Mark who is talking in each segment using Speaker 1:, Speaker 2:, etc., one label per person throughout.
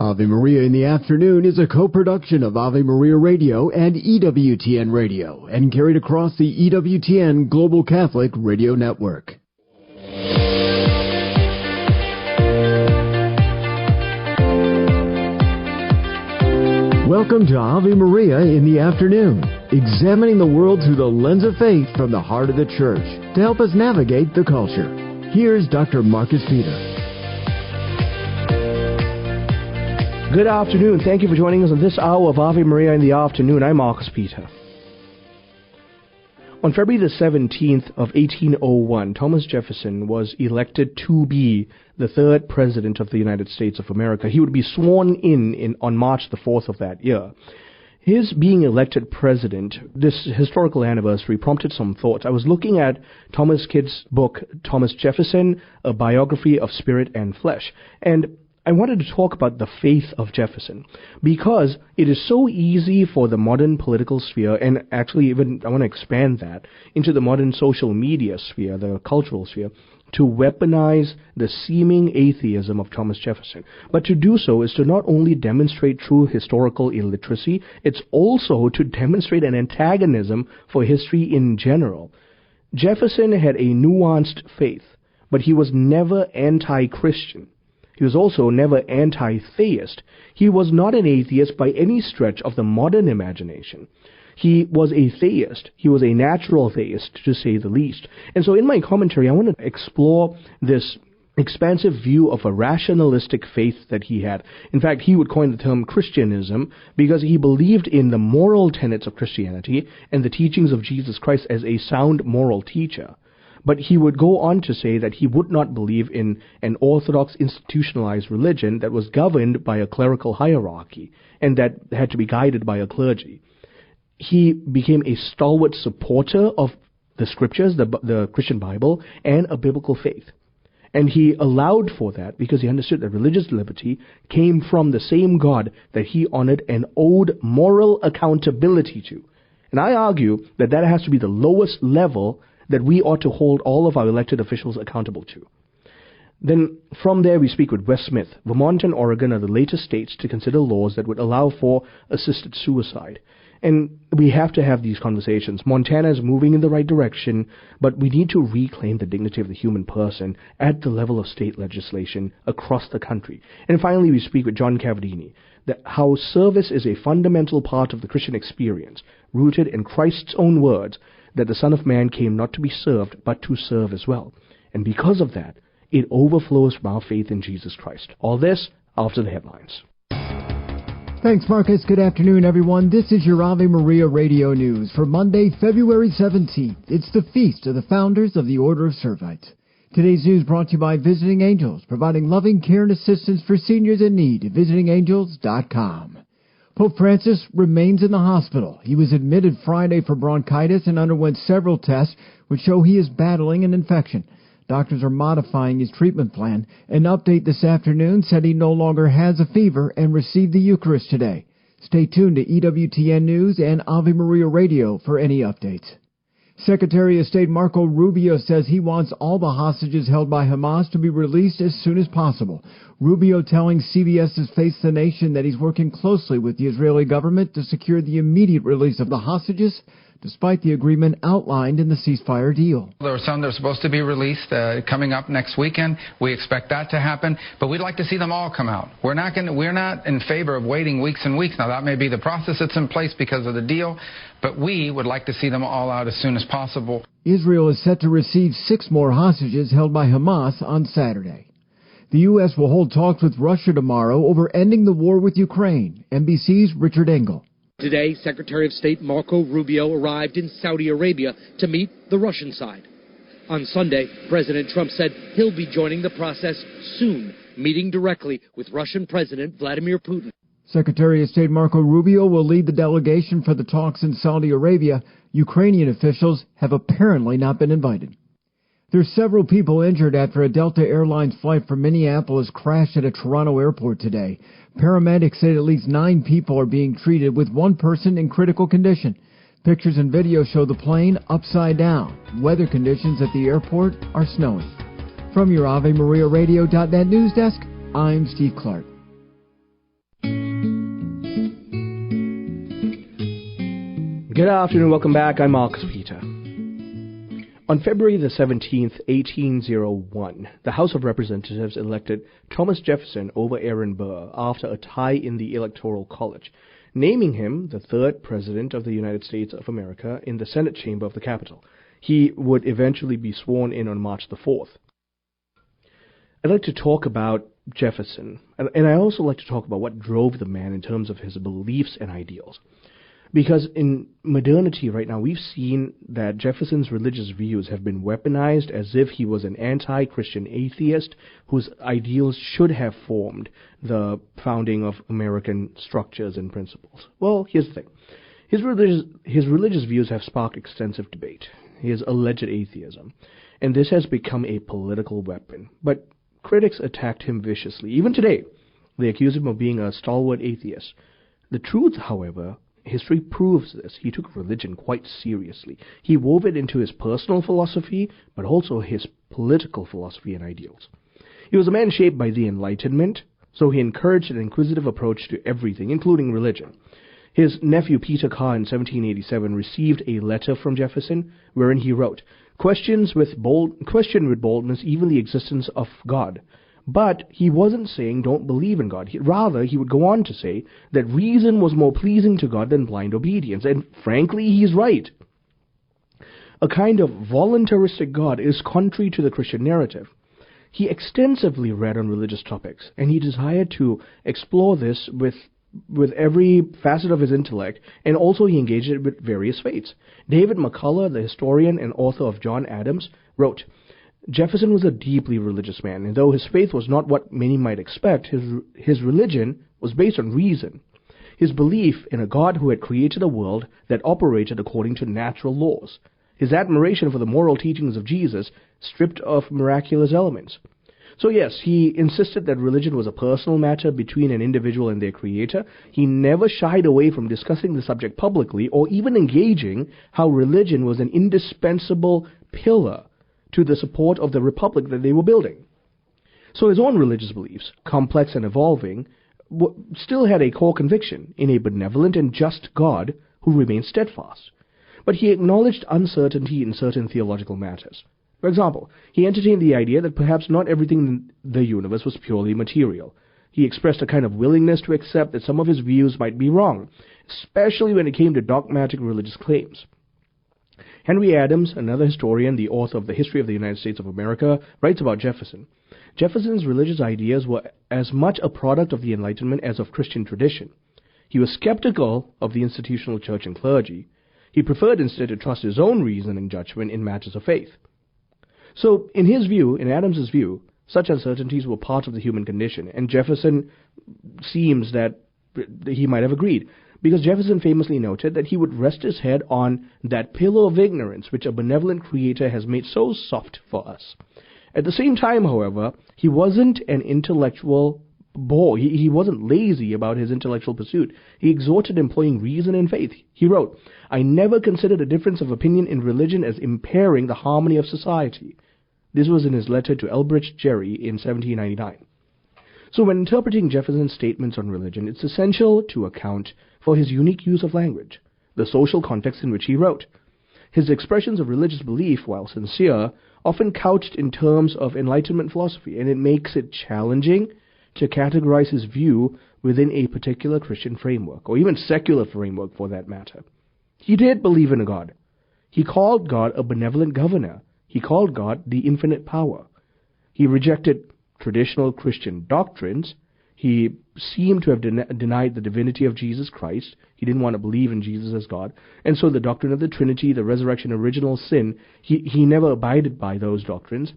Speaker 1: Ave Maria in the Afternoon is a co-production of Ave Maria Radio and EWTN Radio and carried across the EWTN Global Catholic Radio Network. Welcome to Ave Maria in the Afternoon, examining the world through the lens of faith from the heart of the Church to help us navigate the culture. Here's Dr. Marcus Peter.
Speaker 2: Good afternoon. Thank you for joining us on this hour of Ave Maria in the Afternoon. I'm Marcus Peter. On February the 17th of 1801, Thomas Jefferson was elected to be the third president of the United States of America. He would be sworn in on March the 4th of that year. His being elected president, this historical anniversary, prompted some thoughts. I was looking at Thomas Kidd's book, Thomas Jefferson, A Biography of Spirit and Flesh, and I wanted to talk about the faith of Jefferson because it is so easy for the modern political sphere, and actually even I want to expand that into the modern social media sphere, the cultural sphere, to weaponize the seeming atheism of Thomas Jefferson. But to do so is to not only demonstrate true historical illiteracy, it's also to demonstrate an antagonism for history in general. Jefferson had a nuanced faith, but he was never anti-Christian. He was also never anti-theist. He was not an atheist by any stretch of the modern imagination. He was a theist. He was a natural theist, to say the least. And so in my commentary, I want to explore this expansive view of a rationalistic faith that he had. In fact, he would coin the term Christianism because he believed in the moral tenets of Christianity and the teachings of Jesus Christ as a sound moral teacher. But he would go on to say that he would not believe in an orthodox institutionalized religion that was governed by a clerical hierarchy and that had to be guided by a clergy. He became a stalwart supporter of the scriptures, the Christian Bible, and a biblical faith. And he allowed for that because he understood that religious liberty came from the same God that he honored and owed moral accountability to. And I argue that that has to be the lowest level that we ought to hold all of our elected officials accountable to. Then from there we speak with Wes Smith. Vermont and Oregon are the latest states to consider laws that would allow for assisted suicide. And we have to have these conversations. Montana is moving in the right direction, but we need to reclaim the dignity of the human person at the level of state legislation across the country. And finally we speak with John Cavadini, that how service is a fundamental part of the Christian experience, rooted in Christ's own words, that the Son of Man came not to be served, but to serve as well. And because of that, it overflows from our faith in Jesus Christ. All this after the headlines.
Speaker 1: Thanks, Marcus. Good afternoon, everyone. This is your Ave Maria Radio News for Monday, February 17th. It's the feast of the founders of the Order of Servites. Today's news brought to you by Visiting Angels, providing loving care and assistance for seniors in need at visitingangels.com. Pope Francis remains in the hospital. He was admitted Friday for bronchitis and underwent several tests which show he is battling an infection. Doctors are modifying his treatment plan. An update this afternoon said he no longer has a fever and received the Eucharist today. Stay tuned to EWTN News and Ave Maria Radio for any updates. Secretary of State Marco Rubio says he wants all the hostages held by Hamas to be released as soon as possible. Rubio telling CBS's Face the Nation that he's working closely with the Israeli government to secure the immediate release of the hostages, despite the agreement outlined in the ceasefire deal.
Speaker 3: There are some that are supposed to be released coming up next weekend. We expect that to happen, but we'd like to see them all come out. We're not in favor of waiting weeks and weeks. Now, that may be the process that's in place because of the deal, but we would like to see them all out as soon as possible.
Speaker 1: Israel is set to receive 6 more hostages held by Hamas on Saturday. The U.S. will hold talks with Russia tomorrow over ending the war with Ukraine. NBC's Richard Engel.
Speaker 4: Today, Secretary of State Marco Rubio arrived in Saudi Arabia to meet the Russian side. On Sunday, President Trump said he'll be joining the process soon, meeting directly with Russian President Vladimir Putin.
Speaker 1: Secretary of State Marco Rubio will lead the delegation for the talks in Saudi Arabia. Ukrainian officials have apparently not been invited. There's several people injured after a Delta Airlines flight from Minneapolis crashed at a Toronto airport today. Paramedics say at least 9 people are being treated, with 1 person in critical condition. Pictures and video show the plane upside down. Weather conditions at the airport are snowy. From your AveMariaRadio.net news desk, I'm Steve Clark.
Speaker 2: Good afternoon, welcome back. I'm Marcus Peter. On February the 17th, 1801, the House of Representatives elected Thomas Jefferson over Aaron Burr after a tie in the Electoral College, naming him the third President of the United States of America in the Senate chamber of the Capitol. He would eventually be sworn in on March the 4th. I'd like to talk about Jefferson, and I also like to talk about what drove the man in terms of his beliefs and ideals. Because in modernity right now, we've seen that Jefferson's religious views have been weaponized as if he was an anti-Christian atheist whose ideals should have formed the founding of American structures and principles. Well, here's the thing. His religious views have sparked extensive debate, his alleged atheism, and this has become a political weapon. But critics attacked him viciously. Even today, they accuse him of being a stalwart atheist. The truth, however, history proves this. He took religion quite seriously. He wove it into his personal philosophy, but also his political philosophy and ideals. He was a man shaped by the Enlightenment, so he encouraged an inquisitive approach to everything, including religion. His nephew Peter Carr in 1787 received a letter from Jefferson, wherein he wrote, question with boldness even the existence of God. But he wasn't saying don't believe in God. Rather, he would go on to say that reason was more pleasing to God than blind obedience. And frankly, he's right. A kind of voluntaristic God is contrary to the Christian narrative. He extensively read on religious topics, and he desired to explore this with every facet of his intellect, and also he engaged it with various faiths. David McCullough, the historian and author of John Adams, wrote, Jefferson was a deeply religious man, and though his faith was not what many might expect, his religion was based on reason. His belief in a God who had created a world that operated according to natural laws. His admiration for the moral teachings of Jesus, stripped of miraculous elements. So yes, he insisted that religion was a personal matter between an individual and their creator. He never shied away from discussing the subject publicly or even engaging how religion was an indispensable pillar to the support of the republic that they were building. So his own religious beliefs, complex and evolving, still had a core conviction in a benevolent and just God who remained steadfast. But he acknowledged uncertainty in certain theological matters. For example, he entertained the idea that perhaps not everything in the universe was purely material. He expressed a kind of willingness to accept that some of his views might be wrong, especially when it came to dogmatic religious claims. Henry Adams, another historian, the author of the History of the United States of America, writes about Jefferson. Jefferson's religious ideas were as much a product of the Enlightenment as of Christian tradition. He was skeptical of the institutional church and clergy. He preferred instead to trust his own reason and judgment in matters of faith. So, in his view, in Adams's view, such uncertainties were part of the human condition, and Jefferson seems that he might have agreed, because Jefferson famously noted that he would rest his head on that pillow of ignorance which a benevolent creator has made so soft for us. At the same time, however, he wasn't an intellectual bore. He wasn't lazy about his intellectual pursuit. He exhorted employing reason and faith. He wrote, I never considered a difference of opinion in religion as impairing the harmony of society. This was in his letter to Elbridge Gerry in 1799. So when interpreting Jefferson's statements on religion, it's essential to account for his unique use of language, the social context in which he wrote. His expressions of religious belief, while sincere, often couched in terms of Enlightenment philosophy, and it makes it challenging to categorize his view within a particular Christian framework, or even secular framework for that matter. He did believe in a God. He called God a benevolent governor. He called God the infinite power. He rejected traditional Christian doctrines. He seemed to have denied the divinity of Jesus Christ. He didn't want to believe in Jesus as God. And so the doctrine of the Trinity, the resurrection, original sin, he never abided by those doctrines.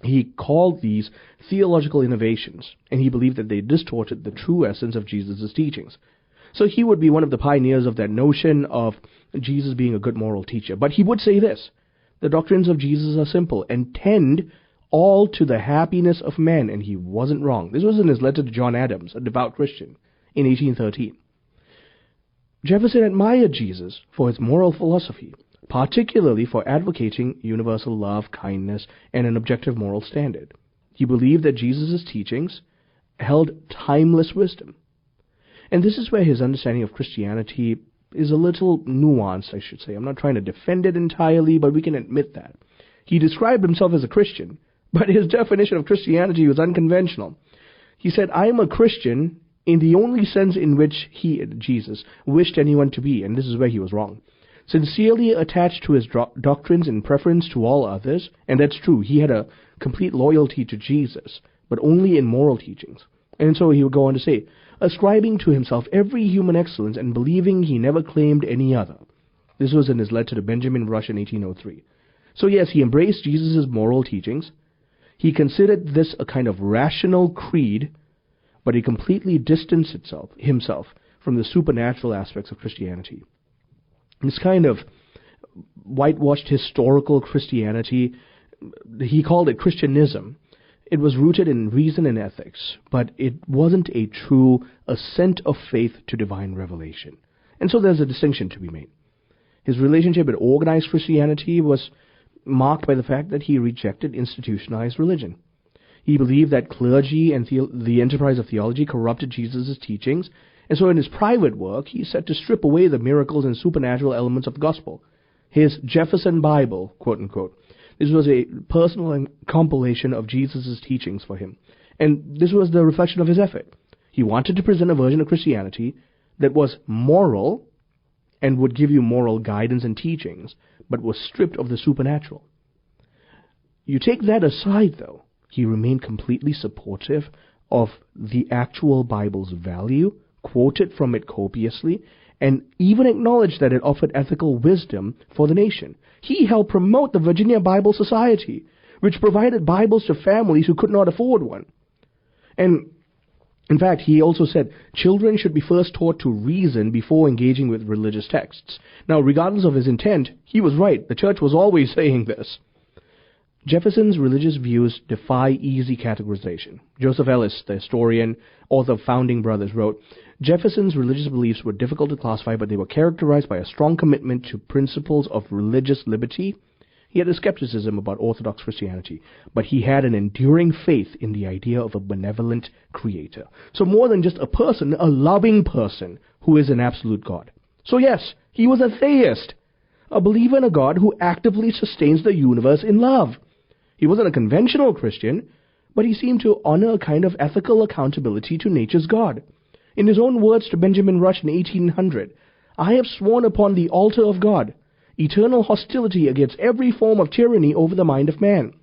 Speaker 2: He called these theological innovations, and he believed that they distorted the true essence of Jesus' teachings. So he would be one of the pioneers of that notion of Jesus being a good moral teacher. But he would say this, the doctrines of Jesus are simple and tend all to the happiness of men, and he wasn't wrong. This was in his letter to John Adams, a devout Christian, in 1813. Jefferson admired Jesus for his moral philosophy, particularly for advocating universal love, kindness, and an objective moral standard. He believed that Jesus' teachings held timeless wisdom. And this is where his understanding of Christianity is a little nuanced, I should say. I'm not trying to defend it entirely, but we can admit that. He described himself as a Christian, but his definition of Christianity was unconventional. He said, I am a Christian in the only sense in which he, Jesus, wished anyone to be, and this is where he was wrong. Sincerely attached to his doctrines in preference to all others, and that's true, he had a complete loyalty to Jesus, but only in moral teachings. And so he would go on to say, ascribing to himself every human excellence and believing he never claimed any other. This was in his letter to Benjamin Rush in 1803. So yes, he embraced Jesus' moral teachings. He considered this a kind of rational creed, but he completely distanced himself from the supernatural aspects of Christianity. This kind of whitewashed historical Christianity, he called it Christianism. It was rooted in reason and ethics, but it wasn't a true assent of faith to divine revelation. And so there's a distinction to be made. His relationship with organized Christianity was marked by the fact that he rejected institutionalized religion. He believed that clergy and the enterprise of theology corrupted Jesus' teachings, and so in his private work, he set to strip away the miracles and supernatural elements of the gospel. His Jefferson Bible, quote-unquote, this was a personal compilation of Jesus' teachings for him. And this was the reflection of his effort. He wanted to present a version of Christianity that was moral and would give you moral guidance and teachings, but was stripped of the supernatural. You take that aside, though, he remained completely supportive of the actual Bible's value, quoted from it copiously, and even acknowledged that it offered ethical wisdom for the nation. He helped promote the Virginia Bible Society, which provided Bibles to families who could not afford one. And in fact, he also said, children should be first taught to reason before engaging with religious texts. Now, regardless of his intent, he was right. The church was always saying this. Jefferson's religious views defy easy categorization. Joseph Ellis, the historian, author of Founding Brothers, wrote, Jefferson's religious beliefs were difficult to classify, but they were characterized by a strong commitment to principles of religious liberty. He had a skepticism about Orthodox Christianity, but he had an enduring faith in the idea of a benevolent creator. So more than just a person, a loving person who is an absolute God. So yes, he was a theist, a believer in a God who actively sustains the universe in love. He wasn't a conventional Christian, but he seemed to honor a kind of ethical accountability to nature's God. In his own words to Benjamin Rush in 1800, I have sworn upon the altar of God eternal hostility against every form of tyranny over the mind of man.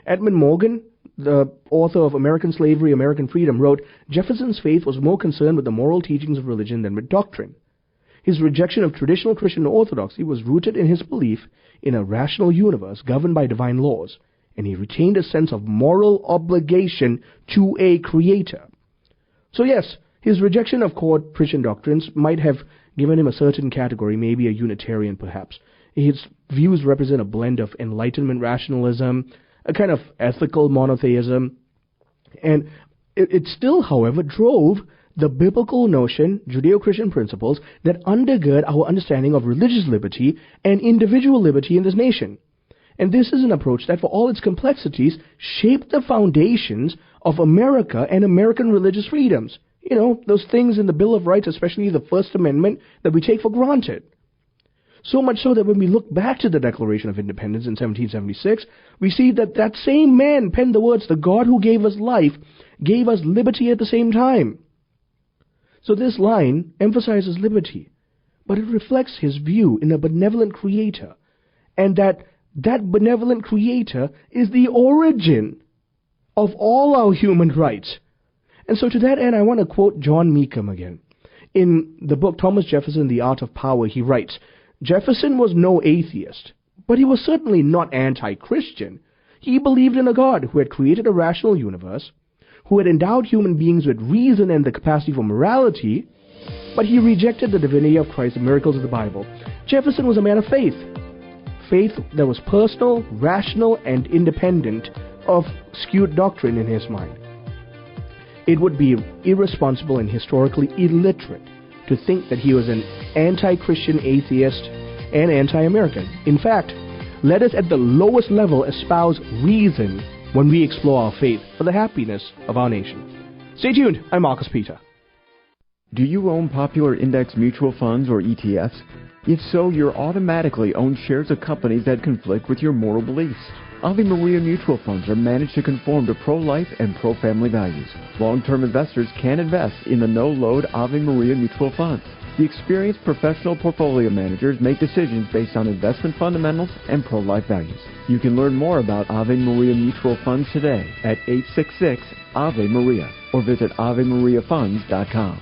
Speaker 2: Edmund Morgan, the author of American Slavery, American Freedom, wrote, Jefferson's faith was more concerned with the moral teachings of religion than with doctrine. His rejection of traditional Christian orthodoxy was rooted in his belief in a rational universe governed by divine laws, and he retained a sense of moral obligation to a creator. So yes, his rejection of core Christian doctrines might have given him a certain category, maybe a Unitarian perhaps. His views represent a blend of Enlightenment rationalism, a kind of ethical monotheism, and it still, however, drove the biblical notion, Judeo-Christian principles, that undergird our understanding of religious liberty and individual liberty in this nation. And this is an approach that, for all its complexities, shaped the foundations of America and American religious freedoms. You know, those things in the Bill of Rights, especially the First Amendment, that we take for granted. So much so that when we look back to the Declaration of Independence in 1776, we see that that same man penned the words, the God who gave us life, gave us liberty at the same time. So this line emphasizes liberty, but it reflects his view in a benevolent creator, and that benevolent creator is the origin of all our human rights. And so to that end, I want to quote John Meekum again. In the book Thomas Jefferson, The Art of Power, he writes, Jefferson was no atheist, but he was certainly not anti-Christian. He believed in a God who had created a rational universe, who had endowed human beings with reason and the capacity for morality, but he rejected the divinity of Christ and miracles of the Bible. Jefferson was a man of faith. Faith that was personal, rational, and independent of skewed doctrine in his mind. It would be irresponsible and historically illiterate to think that he was an anti-Christian atheist and anti-American. In fact, let us at the lowest level espouse reason when we explore our faith for the happiness of our nation. Stay tuned. I'm Marcus Peter.
Speaker 1: Do you own popular index mutual funds or ETFs? If so, you're automatically own shares of companies that conflict with your moral beliefs. Ave Maria mutual funds are managed to conform to pro-life and pro-family values. Long-term investors can invest in the no-load Ave Maria mutual funds. The experienced professional portfolio managers make decisions based on investment fundamentals and pro-life values. You can learn more about Ave Maria mutual funds today at 866-AVE-MARIA or visit AveMariaFunds.com.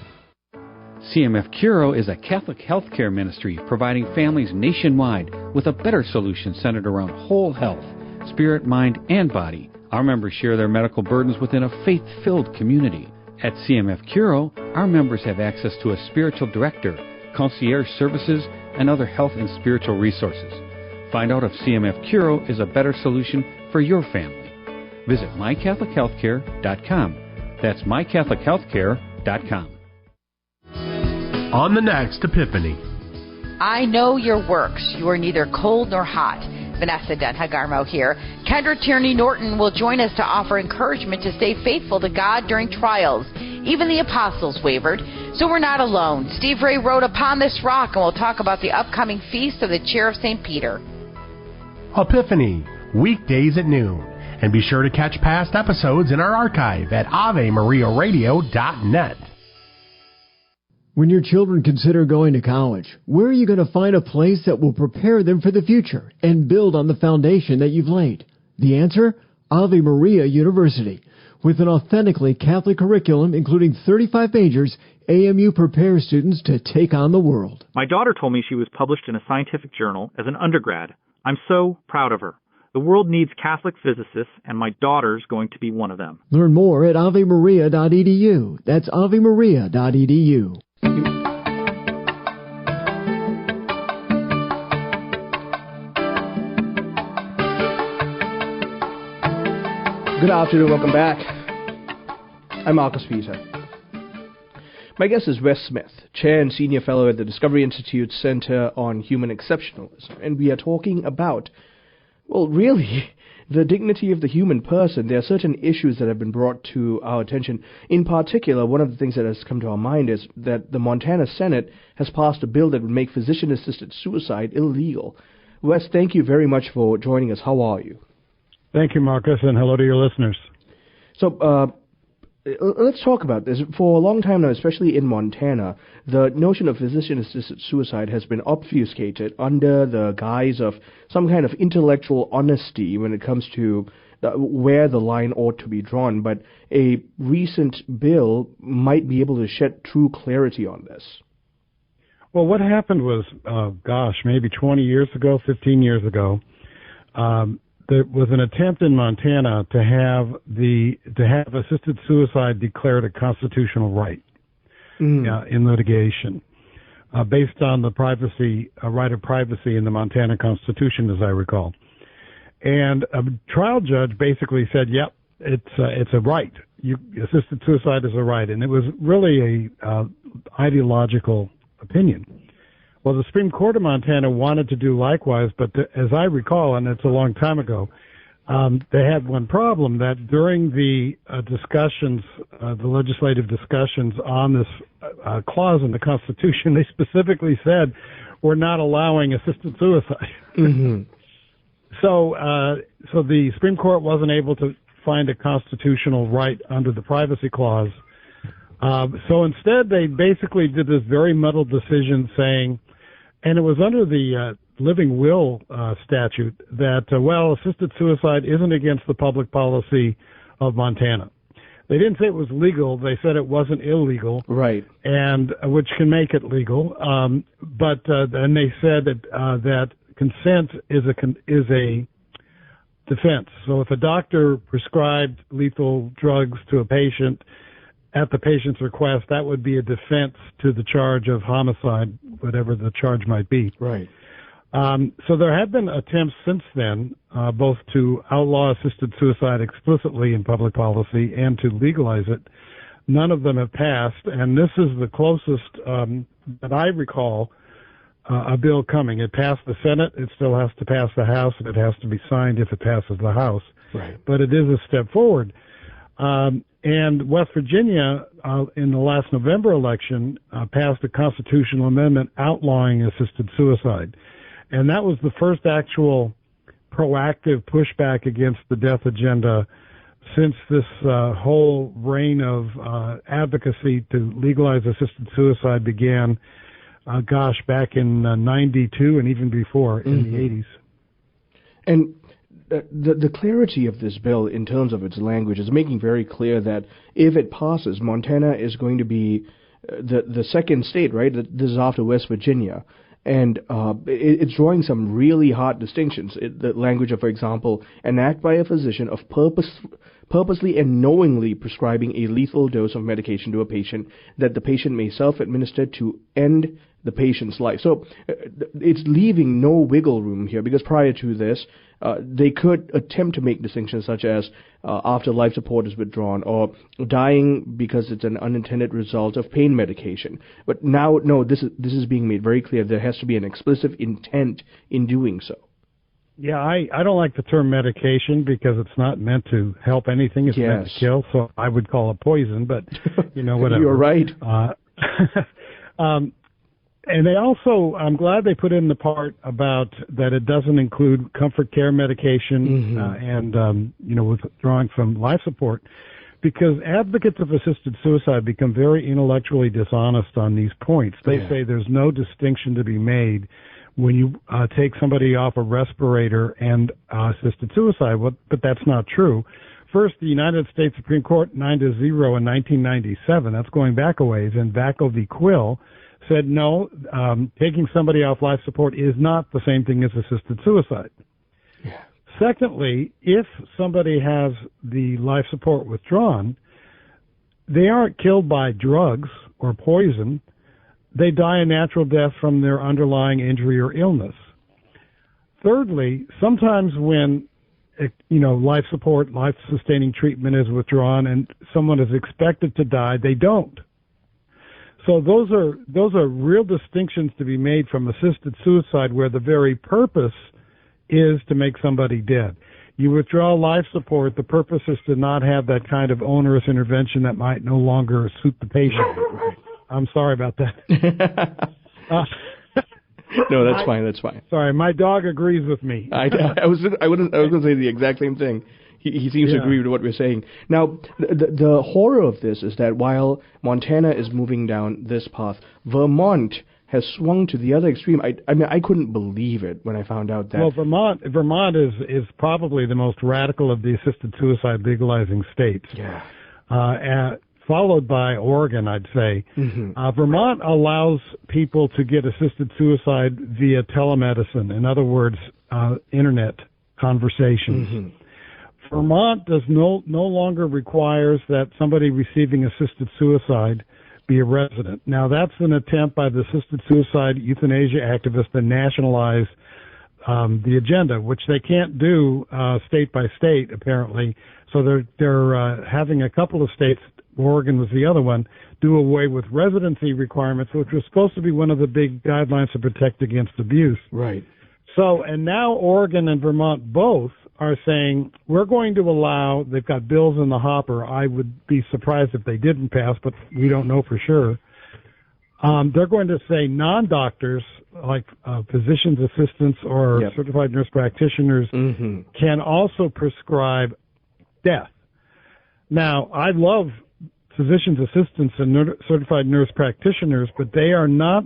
Speaker 5: CMF Curo is a Catholic healthcare ministry providing families nationwide with a better solution centered around whole health, spirit, mind, and body. Our members share their medical burdens within a faith-filled community. At CMF Curo, our members have access to a spiritual director, concierge services, and other health and spiritual resources. Find out if CMF Curo is a better solution for your family. Visit mycatholichealthcare.com. That's mycatholichealthcare.com.
Speaker 6: On the next Epiphany.
Speaker 7: I know your works. You are neither cold nor hot. Vanessa Denhagarmo here. Kendra Tierney Norton will join us to offer encouragement to stay faithful to God during trials. Even the apostles wavered, so we're not alone. Steve Ray wrote Upon This Rock, and we'll talk about the upcoming feast of the Chair of St. Peter.
Speaker 6: Epiphany, weekdays at noon. And be sure to catch past episodes in our archive at AveMariaRadio.net.
Speaker 1: When your children consider going to college, where are you going to find a place that will prepare them for the future and build on the foundation that you've laid? The answer? Ave Maria University. With an authentically Catholic curriculum, including 35 majors, AMU prepares students to take on the world.
Speaker 8: My daughter told me she was published in a scientific journal as an undergrad. I'm so proud of her. The world needs Catholic physicists, and my daughter's going to be one of them.
Speaker 1: Learn more at avemaria.edu. That's avemaria.edu.
Speaker 2: Good afternoon, welcome back. I'm Marcus Peter. My guest is Wes Smith, Chair and Senior Fellow at the Discovery Institute's Center on Human Exceptionalism, and we are talking about, well, really, the dignity of the human person. There are certain issues that have been brought to our attention. In particular, one of the things that has come to our mind is that the Montana Senate has passed a bill that would make physician-assisted suicide illegal. Wes, thank you very much for joining us. How are you?
Speaker 9: Thank you, Marcus, and hello to your listeners.
Speaker 2: So, let's talk about this. For a long time now, especially in Montana, the notion of physician-assisted suicide has been obfuscated under the guise of some kind of intellectual honesty when it comes to where the line ought to be drawn. But a recent bill might be able to shed true clarity on this.
Speaker 9: Well, what happened was, maybe 20 years ago, 15 years ago, there was an attempt in Montana to have assisted suicide declared a constitutional right in litigation, based on the right of privacy in the Montana Constitution, as I recall. And a trial judge basically said, "Yep, it's a right. Assisted suicide is a right," and it was really a ideological opinion. Well, the Supreme Court of Montana wanted to do likewise, but as I recall, and it's a long time ago, they had one problem, that during the discussions, the legislative discussions on this clause in the Constitution, they specifically said, we're not allowing assisted suicide. Mm-hmm. So the Supreme Court wasn't able to find a constitutional right under the privacy clause. So instead, they basically did this very muddled decision saying, and it was under the living will statute, that, assisted suicide isn't against the public policy of Montana. They didn't say it was legal. They said it wasn't illegal.
Speaker 2: Right.
Speaker 9: And which can make it legal. But then they said that consent is a defense. So if a doctor prescribed lethal drugs to a patient at the patient's request, that would be a defense to the charge of homicide, whatever the charge might be.
Speaker 2: Right.
Speaker 9: So there have been attempts since then, both to outlaw assisted suicide explicitly in public policy and to legalize it. None of them have passed, and this is the closest that I recall a bill coming. It passed the Senate. It still has to pass the House, and it has to be signed if it passes the House.
Speaker 2: Right.
Speaker 9: But it is a step forward. And West Virginia, in the last November election, passed a constitutional amendment outlawing assisted suicide. And that was the first actual proactive pushback against the death agenda since this whole reign of advocacy to legalize assisted suicide began, back in 92 and even before, in the 80s.
Speaker 2: And the clarity of this bill in terms of its language is making very clear that if it passes, Montana is going to be the second state, right? This is after West Virginia. And it's drawing some really hard distinctions. The language of, for example, an act by a physician of purposely and knowingly prescribing a lethal dose of medication to a patient that the patient may self-administer to end the patient's life. So it's leaving no wiggle room here, because prior to this, they could attempt to make distinctions such as after life support is withdrawn, or dying because it's an unintended result of pain medication. But now, no, this is being made very clear. There has to be an explicit intent in doing so.
Speaker 9: Yeah, I don't like the term medication because it's not meant to help anything. It's meant to kill, so I would call it poison, but, whatever.
Speaker 2: You're right.
Speaker 9: And they also, I'm glad they put in the part about that it doesn't include comfort care medication and withdrawing from life support, because advocates of assisted suicide become very intellectually dishonest on these points. They say there's no distinction to be made when you take somebody off a respirator and assisted suicide, but that's not true. First, the United States Supreme Court 9-0 in 1997, that's going back a ways, and Vacco v. Quill said no, taking somebody off life support is not the same thing as assisted suicide. Yeah. Secondly, if somebody has the life support withdrawn, they aren't killed by drugs or poison. They die a natural death from their underlying injury or illness. Thirdly, sometimes when life support, life-sustaining treatment is withdrawn and someone is expected to die, they don't. So those are real distinctions to be made from assisted suicide, where the very purpose is to make somebody dead. You withdraw life support, the purpose is to not have that kind of onerous intervention that might no longer suit the patient. I'm sorry about that.
Speaker 2: No, that's fine. That's fine.
Speaker 9: Sorry, my dog agrees with me.
Speaker 2: I was going to say the exact same thing. He seems to agree with what we're saying. Now, the horror of this is that while Montana is moving down this path, Vermont has swung to the other extreme. I mean, I couldn't believe it when I found out that.
Speaker 9: Well, Vermont is probably the most radical of the assisted suicide legalizing states.
Speaker 2: Yeah.
Speaker 9: Followed by Oregon, I'd say. Vermont allows people to get assisted suicide via telemedicine. In other words, internet conversations. Vermont does no longer requires that somebody receiving assisted suicide be a resident. Now, that's an attempt by the assisted suicide euthanasia activists to nationalize the agenda, which they can't do state by state, apparently. So they're having a couple of states, Oregon was the other one, do away with residency requirements, which was supposed to be one of the big guidelines to protect against abuse.
Speaker 2: Right.
Speaker 9: So, and now Oregon and Vermont both are saying, we're going to allow, they've got bills in the hopper. I would be surprised if they didn't pass, but we don't know for sure. They're going to say non-doctors, like physician's assistants or certified nurse practitioners, can also prescribe death. Now, I love physician's assistants and certified nurse practitioners, but they are not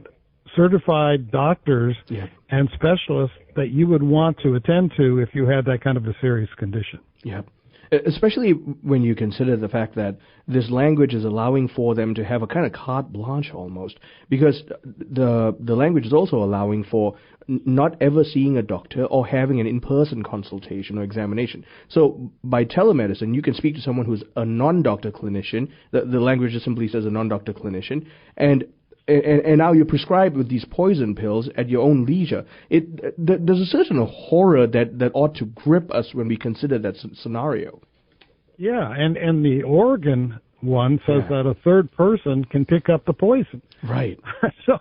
Speaker 9: certified doctors and specialists that you would want to attend to if you had that kind of a serious condition.
Speaker 2: Yeah. Especially when you consider the fact that this language is allowing for them to have a kind of carte blanche almost, because the language is also allowing for not ever seeing a doctor or having an in-person consultation or examination. So by telemedicine, you can speak to someone who's a non-doctor clinician. The language just simply says a non-doctor clinician, and now you're prescribed with these poison pills at your own leisure. There's a certain horror that ought to grip us when we consider that scenario.
Speaker 9: Yeah, and the Oregon one says that a third person can pick up the poison.
Speaker 2: Right.
Speaker 9: So,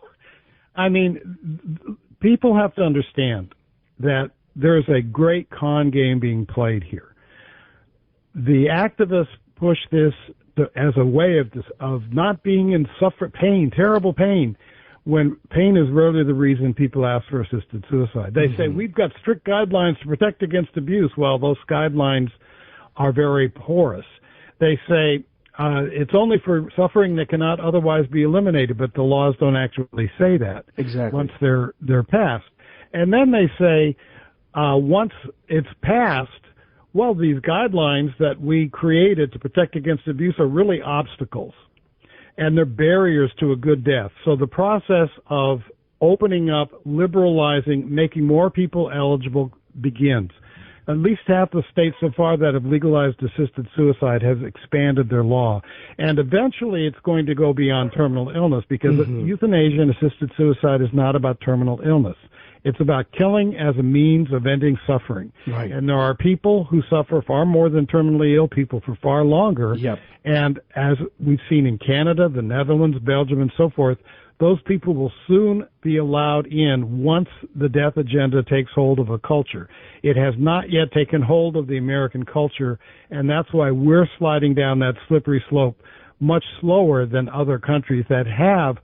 Speaker 9: I mean, people have to understand that there's a great con game being played here. The activists push this as a way of not being in pain, terrible pain, when pain is rarely the reason people ask for assisted suicide. They say, we've got strict guidelines to protect against abuse. Well, those guidelines are very porous. They say it's only for suffering that cannot otherwise be eliminated, but the laws don't actually say that.
Speaker 2: Exactly.
Speaker 9: Once they're passed. And then they say, once it's passed, well, these guidelines that we created to protect against abuse are really obstacles, and they're barriers to a good death. So the process of opening up, liberalizing, making more people eligible begins. At least half the states so far that have legalized assisted suicide has expanded their law. And eventually it's going to go beyond terminal illness, because euthanasia and assisted suicide is not about terminal illness. It's about killing as a means of ending suffering.
Speaker 2: Right.
Speaker 9: And there are people who suffer far more than terminally ill people for far longer.
Speaker 2: Yep.
Speaker 9: And as we've seen in Canada, the Netherlands, Belgium, and so forth, those people will soon be allowed in once the death agenda takes hold of a culture. It has not yet taken hold of the American culture, and that's why we're sliding down that slippery slope much slower than other countries that have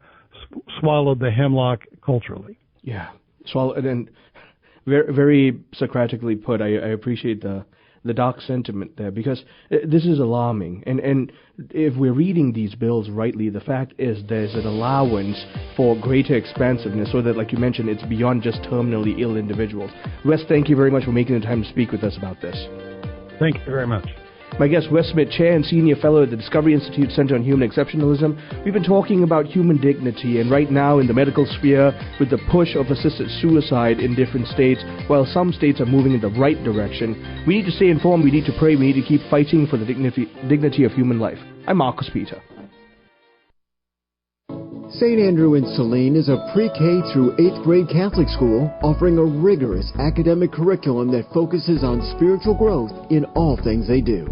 Speaker 9: swallowed the hemlock culturally.
Speaker 2: Yeah. And very, very Socratically put. I appreciate the dark sentiment there, because this is alarming. And if we're reading these bills rightly, the fact is there's an allowance for greater expansiveness, so that, like you mentioned, it's beyond just terminally ill individuals. Wes, thank you very much for making the time to speak with us about this.
Speaker 9: Thank you very much.
Speaker 2: My guest, Wes Smith, Chair and Senior Fellow at the Discovery Institute Center on Human Exceptionalism. We've been talking about human dignity, and right now in the medical sphere, with the push of assisted suicide in different states, while some states are moving in the right direction, we need to stay informed, we need to pray, we need to keep fighting for the dignity of human life. I'm Marcus Peter.
Speaker 1: St. Andrew in Saline is a pre-K through 8th grade Catholic school offering a rigorous academic curriculum that focuses on spiritual growth in all things they do.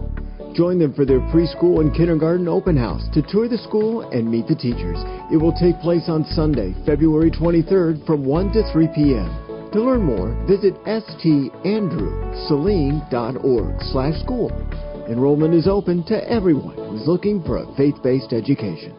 Speaker 1: Join them for their preschool and kindergarten open house to tour the school and meet the teachers. It will take place on Sunday, February 23rd from 1 to 3 p.m. To learn more, visit standrewsaline.org/school. Enrollment is open to everyone who's looking for a faith-based education.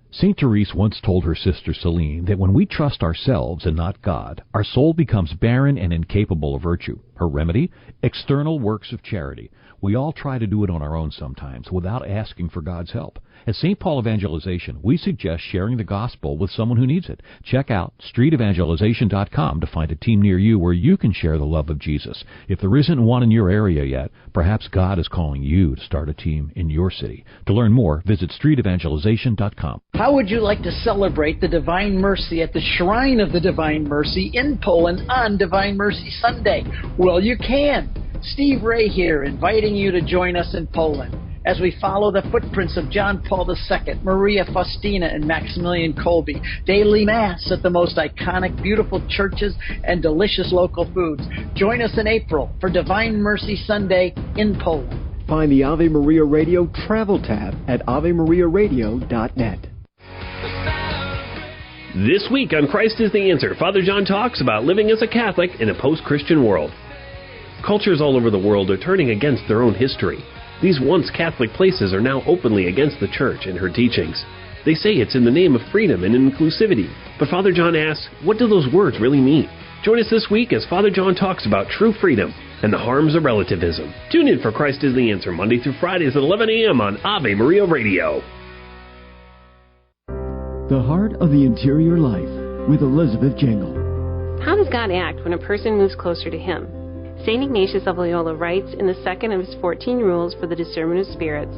Speaker 10: St. Therese once told her sister Celine that when we trust ourselves and not God, our soul becomes barren and incapable of virtue. Her remedy? External works of charity. We all try to do it on our own sometimes without asking for God's help. At St. Paul Evangelization, we suggest sharing the gospel with someone who needs it. Check out streetevangelization.com to find a team near you where you can share the love of Jesus. If there isn't one in your area yet, perhaps God is calling you to start a team in your city. To learn more, visit streetevangelization.com.
Speaker 11: How would you like to celebrate the Divine Mercy at the Shrine of the Divine Mercy in Poland on Divine Mercy Sunday? Well, you can. Steve Ray here, inviting you to join us in Poland as we follow the footprints of John Paul II, Maria Faustina, and Maximilian Kolbe. Daily Mass at the most iconic, beautiful churches and delicious local foods. Join us in April for Divine Mercy Sunday in Poland.
Speaker 1: Find the Ave Maria Radio travel tab at avemariaradio.net.
Speaker 12: This week on Christ is the Answer, Father John talks about living as a Catholic in a post-Christian world. Cultures all over the world are turning against their own history. These once Catholic places are now openly against the Church and her teachings. They say it's in the name of freedom and inclusivity. But Father John asks, what do those words really mean? Join us this week as Father John talks about true freedom and the harms of relativism. Tune in for Christ is the Answer, Monday through Fridays at 11 a.m. on Ave Maria Radio.
Speaker 1: The Heart of the Interior Life with Elizabeth Jingle.
Speaker 13: How does God act when a person moves closer to Him? St. Ignatius of Loyola writes in the second of his 14 rules for the discernment of spirits,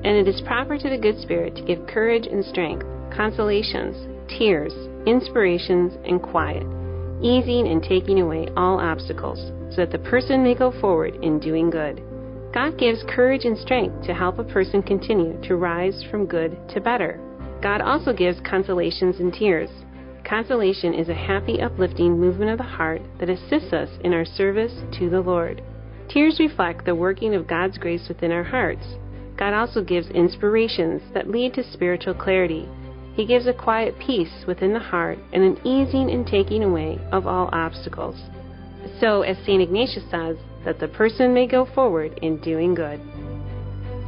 Speaker 13: "And it is proper to the good spirit to give courage and strength, consolations, tears, inspirations, and quiet, easing and taking away all obstacles, so that the person may go forward in doing good." God gives courage and strength to help a person continue to rise from good to better. God also gives consolations and tears. Consolation is a happy, uplifting movement of the heart that assists us in our service to the Lord. Tears reflect the working of God's grace within our hearts. God also gives inspirations that lead to spiritual clarity. He gives a quiet peace within the heart and an easing and taking away of all obstacles. So, as St. Ignatius says, that the person may go forward in doing good.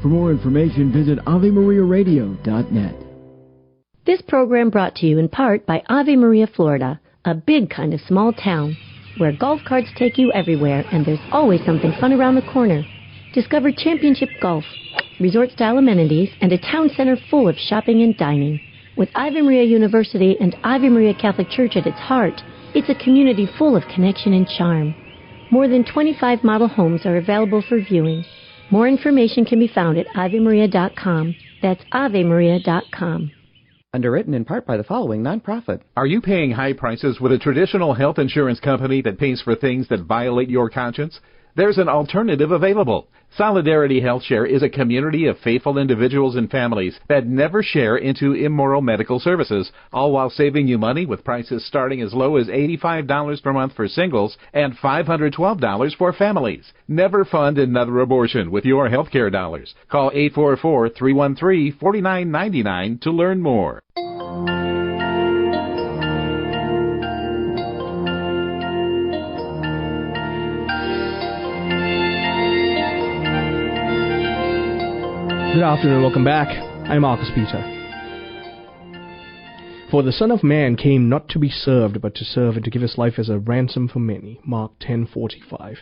Speaker 1: For more information, visit AveMariaRadio.net.
Speaker 14: This program brought to you in part by Ave Maria, Florida, a big kind of small town where golf carts take you everywhere and there's always something fun around the corner. Discover championship golf, resort-style amenities, and a town center full of shopping and dining. With Ave Maria University and Ave Maria Catholic Church at its heart, it's a community full of connection and charm. More than 25 model homes are available for viewing. More information can be found at AveMaria.com. That's AveMaria.com.
Speaker 15: Underwritten in part by the following nonprofit.
Speaker 16: Are you paying high prices with a traditional health insurance company that pays for things that violate your conscience? There's an alternative available. Solidarity HealthShare is a community of faithful individuals and families that never share into immoral medical services, all while saving you money with prices starting as low as $85 per month for singles and $512 for families. Never fund another abortion with your healthcare dollars. Call 844-313-4999 to learn more.
Speaker 2: Good afternoon, welcome back. I'm Marcus Peter. For the Son of Man came not to be served, but to serve and to give his life as a ransom for many. Mark 10:45.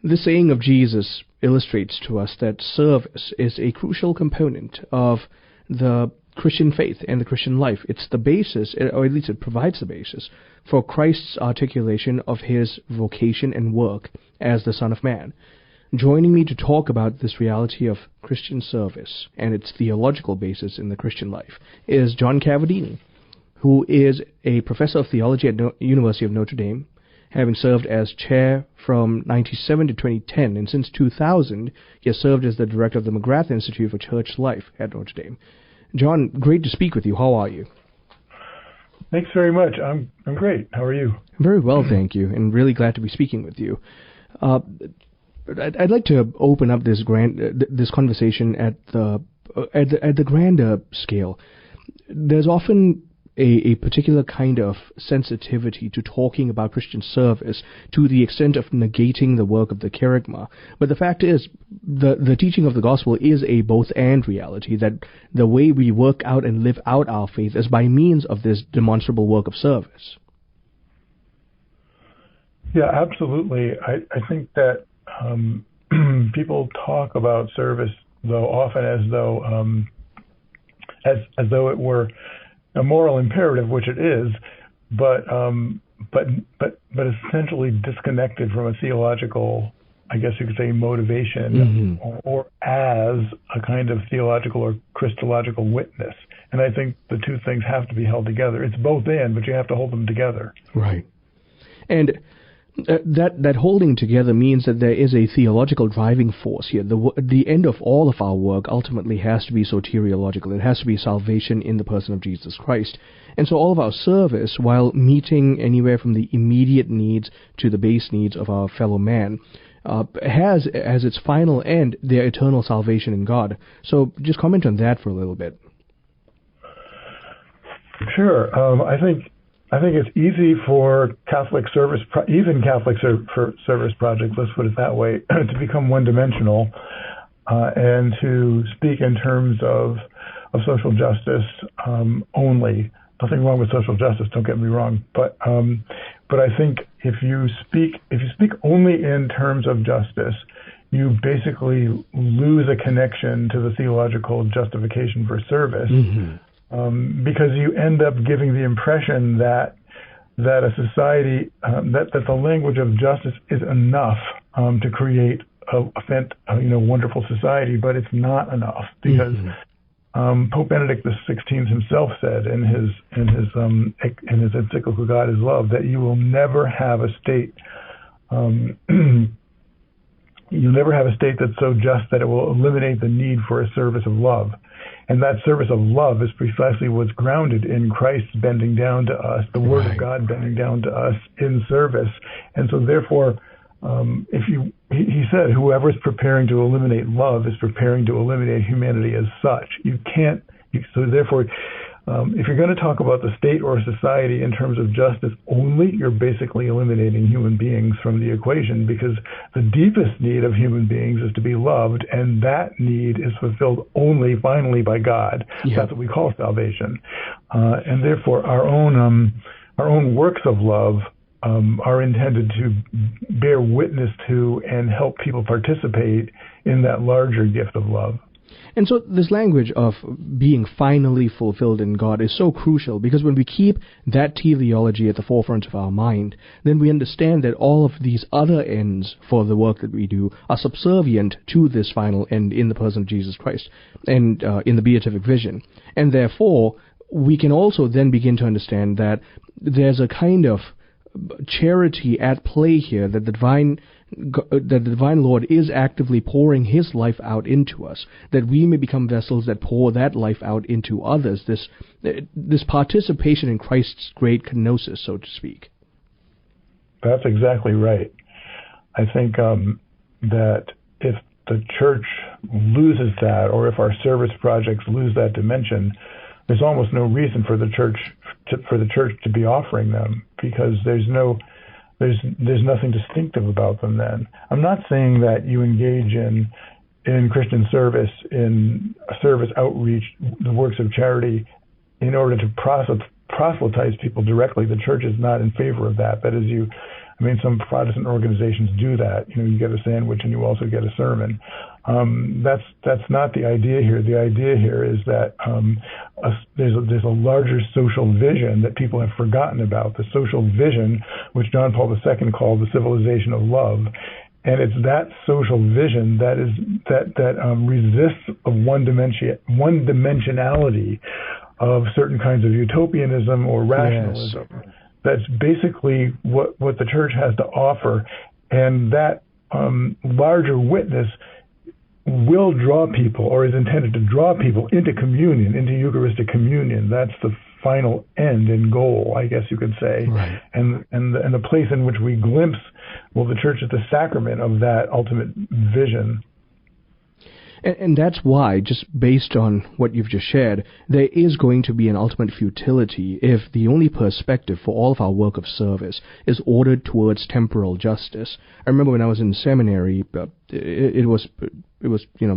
Speaker 2: This saying of Jesus illustrates to us that service is a crucial component of the Christian faith and the Christian life. It's the basis, or at least it provides the basis, for Christ's articulation of his vocation and work as the Son of Man. Joining me to talk about this reality of Christian service and its theological basis in the Christian life is John Cavadini, who is a professor of theology at University of Notre Dame, having served as chair from 1997 to 2010, and since 2000 he has served as the director of the McGrath Institute for Church Life at Notre Dame. John, great to speak with you. How are you?
Speaker 17: Thanks very much. I'm great. How are you?
Speaker 2: Very well, thank you, and really glad to be speaking with you. I'd like to open up this conversation at the grander scale. There's often a particular kind of sensitivity to talking about Christian service to the extent of negating the work of the kerygma. But the fact is, the teaching of the gospel is a both-and reality, that the way we work out and live out our faith is by means of this demonstrable work of service.
Speaker 17: Yeah, absolutely. I think that people talk about service, though, often as though it were a moral imperative, which it is, but essentially disconnected from a theological, I guess you could say, motivation, or as a kind of theological or Christological witness. And I think the two things have to be held together. It's both and, but you have to hold them together.
Speaker 2: Right. And that holding together means that there is a theological driving force here. The end of all of our work ultimately has to be soteriological. It has to be salvation in the person of Jesus Christ. And so all of our service, while meeting anywhere from the immediate needs to the base needs of our fellow man, has as its final end their eternal salvation in God. So just comment on that for a little bit.
Speaker 17: Sure. I think it's easy for Catholic service, even Catholic service projects, let's put it that way, to become one-dimensional and to speak in terms of social justice only. Nothing wrong with social justice, don't get me wrong, but I think if you speak only in terms of justice, you basically lose a connection to the theological justification for service. Because you end up giving the impression that a society that the language of justice is enough to create a wonderful society, but it's not enough, because Pope Benedict XVI himself said in his encyclical God is Love that you will never have a state that's so just that it will eliminate the need for a service of love. And that service of love is precisely what's grounded in Christ bending down to us, the Word of God bending down to us in service. And so therefore, he said, whoever is preparing to eliminate love is preparing to eliminate humanity as such. So therefore, If you're going to talk about the state or society in terms of justice only, you're basically eliminating human beings from the equation, because the deepest need of human beings is to be loved, and that need is fulfilled only finally by God. Yeah. That's what we call salvation. And therefore our own works of love are intended to bear witness to and help people participate in that larger gift of love.
Speaker 2: And so this language of being finally fulfilled in God is so crucial, because when we keep that teleology at the forefront of our mind, then we understand that all of these other ends for the work that we do are subservient to this final end in the person of Jesus Christ and in the beatific vision. And therefore, we can also then begin to understand that there's a kind of charity at play here, that the divine Lord is actively pouring his life out into us, that we may become vessels that pour that life out into others, this participation in Christ's great kenosis, so to speak.
Speaker 17: That's exactly right. I think that if the church loses that, or if our service projects lose that dimension, there's almost no reason for the church to be offering them, because there's nothing distinctive about them then. I'm not saying that you engage in Christian service, in service outreach, the works of charity, in order to proselytize people directly. The church is not in favor of that. That is, some Protestant organizations do that. You get a sandwich and you also get a sermon. That's not the idea here. The idea here is that there's a larger social vision that people have forgotten about, the social vision which John Paul II called the civilization of love. And it's that social vision that resists of one dimensionality of certain kinds of utopianism or rationalism. Yes. That's basically what the church has to offer, and that larger witness will draw people, or is intended to draw people into communion, into Eucharistic communion. That's the final end and goal, I guess you could say. Right. And the place in which we glimpse, the church is the sacrament of that ultimate vision.
Speaker 2: And that's why, just based on what you've just shared, there is going to be an ultimate futility if the only perspective for all of our work of service is ordered towards temporal justice. I remember when I was in seminary, it was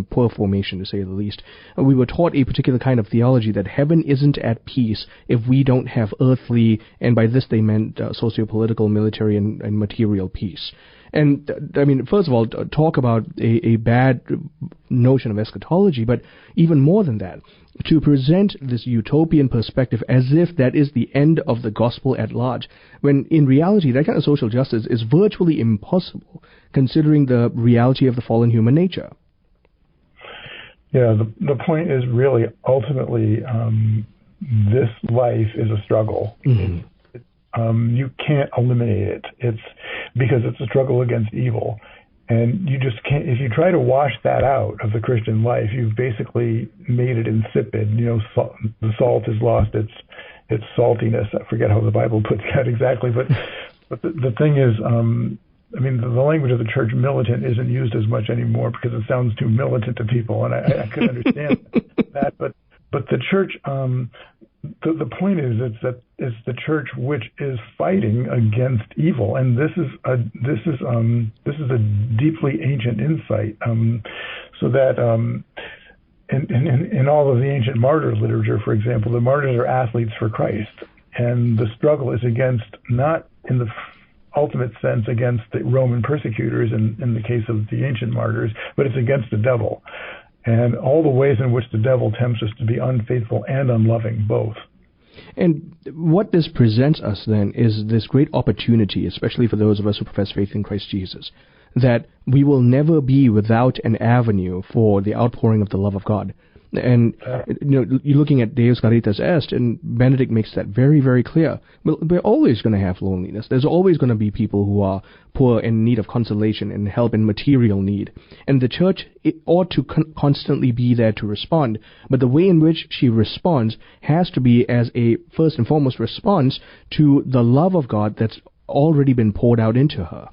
Speaker 2: poor formation, to say the least. We were taught a particular kind of theology that heaven isn't at peace if we don't have earthly, and by this they meant socio-political, military, and material peace. And, first of all, talk about a bad notion of eschatology, but even more than that, to present this utopian perspective as if that is the end of the gospel at large, when in reality that kind of social justice is virtually impossible, considering the reality of the fallen human nature.
Speaker 17: Yeah, the point is really, ultimately, this life is a struggle. Mm-hmm. You can't eliminate it. It's because it's a struggle against evil. And you just can't, if you try to wash that out of the Christian life, you've basically made it insipid. The salt has lost its saltiness. I forget how the Bible puts that exactly, but the thing is, the language of the church militant isn't used as much anymore because it sounds too militant to people, and I could understand that. But the church, the point is it's the church which is fighting against evil, and this is a deeply ancient insight. So that in all of the ancient martyr literature, for example, the martyrs are athletes for Christ, and the struggle is against, not in the ultimate sense against the Roman persecutors in the case of the ancient martyrs, but it's against the devil. And all the ways in which the devil tempts us to be unfaithful and unloving, both.
Speaker 2: And what this presents us then is this great opportunity, especially for those of us who profess faith in Christ Jesus, that we will never be without an avenue for the outpouring of the love of God. And you're looking at Deus Caritas Est, and Benedict makes that very, very clear. Well, we're always going to have loneliness. There's always going to be people who are poor and in need of consolation and help in material need. And the church ought to constantly be there to respond. But the way in which she responds has to be as a first and foremost response to the love of God that's already been poured out into her.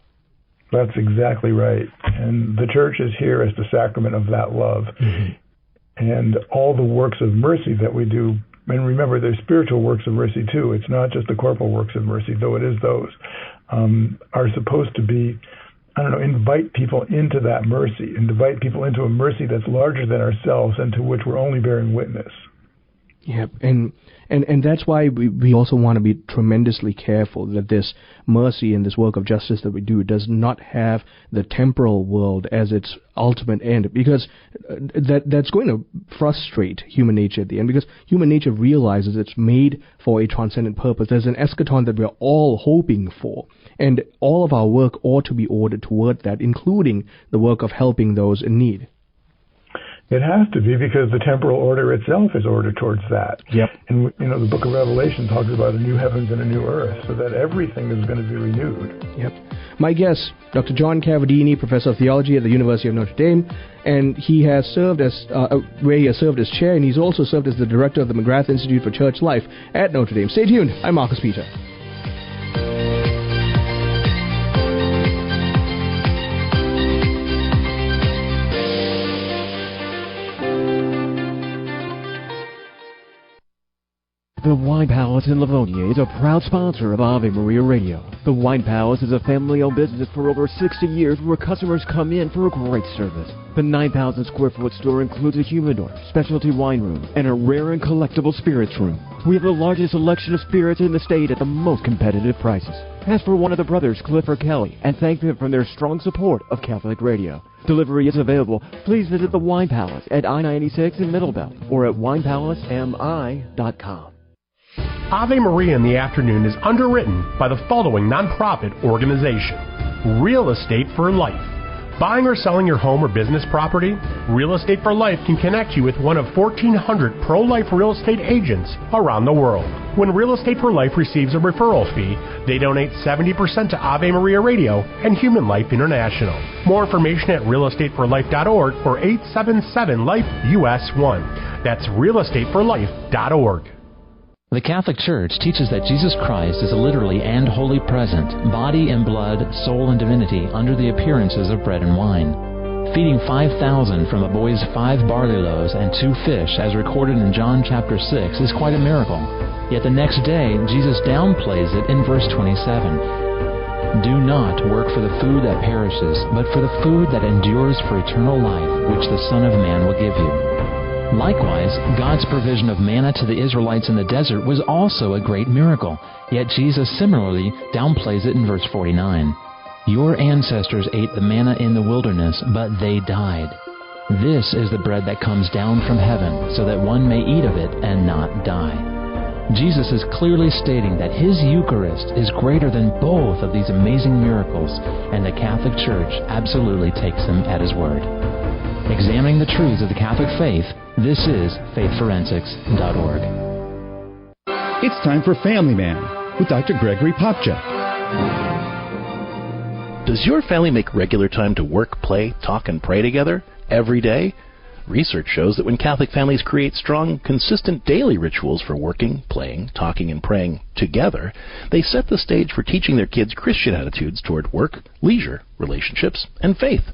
Speaker 17: That's exactly right. And the church is here as the sacrament of that love. Mm-hmm. And all the works of mercy that we do And remember, there's spiritual works of mercy too. It's not just the corporal works of mercy, though it is those, are supposed to be, invite people into that mercy, and invite people into a mercy that's larger than ourselves and to which we're only bearing witness.
Speaker 2: Yep, and that's why we also want to be tremendously careful that this mercy and this work of justice that we do does not have the temporal world as its ultimate end, because that's going to frustrate human nature at the end, because human nature realizes it's made for a transcendent purpose. There's an eschaton that we're all hoping for, and all of our work ought to be ordered toward that, including the work of helping those in need.
Speaker 17: It has to be, because the temporal order itself is ordered towards that.
Speaker 2: Yep.
Speaker 17: And the book of Revelation talks about a new heavens and a new earth, so that everything is going to be renewed.
Speaker 2: Yep. My guest, Dr. John Cavadini, professor of theology at the University of Notre Dame, and he has served as where he has served as chair, and he's also served as the director of the McGrath Institute for Church Life at Notre Dame. Stay tuned. I'm Marcus Peter.
Speaker 18: The Wine Palace in Livonia is a proud sponsor of Ave Maria Radio. The Wine Palace is a family-owned business for over 60 years where customers come in for a great service. The 9,000 square foot store includes a humidor, specialty wine room, and a rare and collectible spirits room. We have the largest selection of spirits in the state at the most competitive prices. Ask for one of the brothers, Cliff or Kelly, and thank them for their strong support of Catholic Radio. Delivery is available. Please visit the Wine Palace at I-96 in Middlebelt or at winepalacemi.com.
Speaker 6: Ave Maria in the Afternoon is underwritten by the following nonprofit organization: Real Estate for Life. Buying or selling your home or business property? Real Estate for Life can connect you with one of 1,400 pro-life real estate agents around the world. When Real Estate for Life receives a referral fee, they donate 70% to Ave Maria Radio and Human Life International. More information at realestateforlife.org or 877-LIFE-US1. That's realestateforlife.org.
Speaker 19: The Catholic Church teaches that Jesus Christ is literally and wholly present, body and blood, soul and divinity, under the appearances of bread and wine. Feeding 5,000 from a boy's 5 barley loaves and 2 fish, as recorded in John chapter 6, is quite a miracle. Yet the next day, Jesus downplays it in verse 27. Do not work for the food that perishes, but for the food that endures for eternal life, which the Son of Man will give you. Likewise, God's provision of manna to the Israelites in the desert was also a great miracle, yet Jesus similarly downplays it in verse 49. Your ancestors ate the manna in the wilderness, but they died. This is the bread that comes down from heaven, so that one may eat of it and not die. Jesus is clearly stating that His Eucharist is greater than both of these amazing miracles, and the Catholic Church absolutely takes Him at His word. Examining the truths of the Catholic faith, this is faithforensics.org.
Speaker 20: It's time for Family Man with Dr. Gregory Popchak.
Speaker 21: Does your family make regular time to work, play, talk, and pray together every day? Research shows that when Catholic families create strong, consistent daily rituals for working, playing, talking, and praying together, they set the stage for teaching their kids Christian attitudes toward work, leisure, relationships, and faith.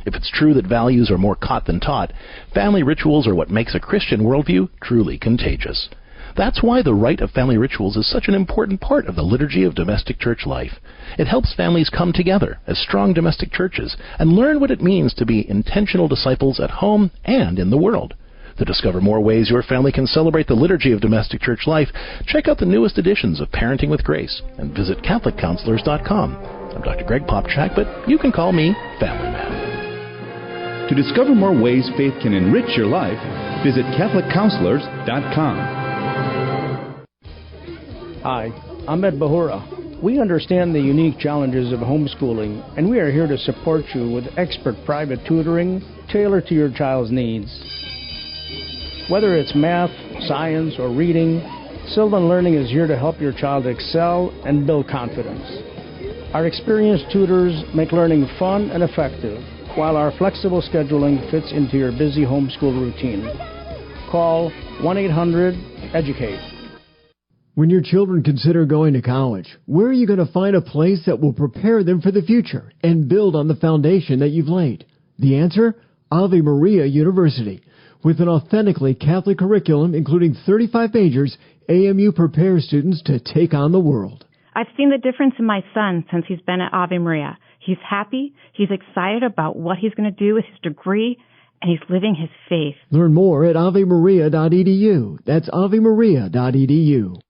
Speaker 21: If it's true that values are more caught than taught, family rituals are what makes a Christian worldview truly contagious. That's why the rite of family rituals is such an important part of the liturgy of domestic church life. It helps families come together as strong domestic churches and learn what it means to be intentional disciples at home and in the world. To discover more ways your family can celebrate the liturgy of domestic church life, check out the newest editions of Parenting with Grace and visit CatholicCounselors.com. I'm Dr. Greg Popchak, but you can call me Family Man.
Speaker 20: To discover more ways faith can enrich your life, visit CatholicCounselors.com.
Speaker 22: Hi, I'm Ed Bahura. We understand the unique challenges of homeschooling, and we are here to support you with expert private tutoring tailored to your child's needs. Whether it's math, science, or reading, Sylvan Learning is here to help your child excel and build confidence. Our experienced tutors make learning fun and effective, while our flexible scheduling fits into your busy homeschool routine. Call 1-800-EDUCATE.
Speaker 1: When your children consider going to college, where are you going to find a place that will prepare them for the future and build on the foundation that you've laid? The answer? Ave Maria University. With an authentically Catholic curriculum, including 35 majors, AMU prepares students to take on the world.
Speaker 3: I've seen the difference in my son since he's been at Ave Maria. He's happy, he's excited about what he's going to do with his degree, and he's living his faith.
Speaker 1: Learn more at avemaria.edu. That's avemaria.edu.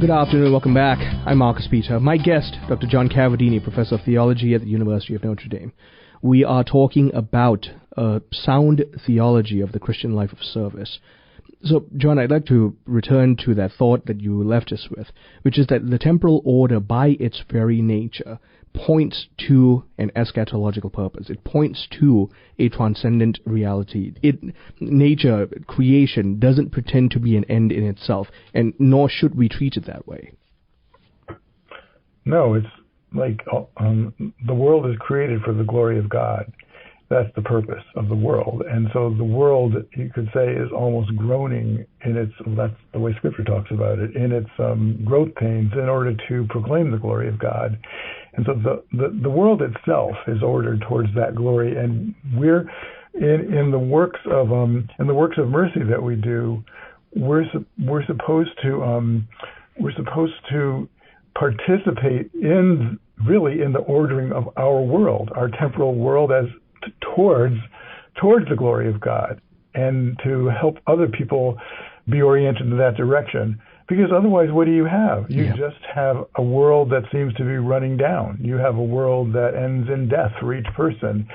Speaker 2: Good afternoon, welcome back. I'm Marcus Peter. My guest, Dr. John Cavadini, Professor of Theology at the University of Notre Dame. We are talking about sound theology of the Christian life of service. So, John, I'd like to return to that thought that you left us with, which is that the temporal order, by its very nature, points to an eschatological purpose. It points to a transcendent reality. Nature, creation, doesn't pretend to be an end in itself, and nor should we treat it that way.
Speaker 17: No, it's like the world is created for the glory of God. That's the purpose of the world. And so the world, you could say, is almost groaning in its, that's the way Scripture talks about it, in its growth pains in order to proclaim the glory of God. And so the world itself is ordered towards that glory. And we're in the works of mercy that we do, we're supposed to participate in the ordering of our world, our temporal world, as towards the glory of God, and to help other people be oriented in that direction. Because otherwise, what do you have? You just have a world that seems to be running down. You have a world that ends in death for each person.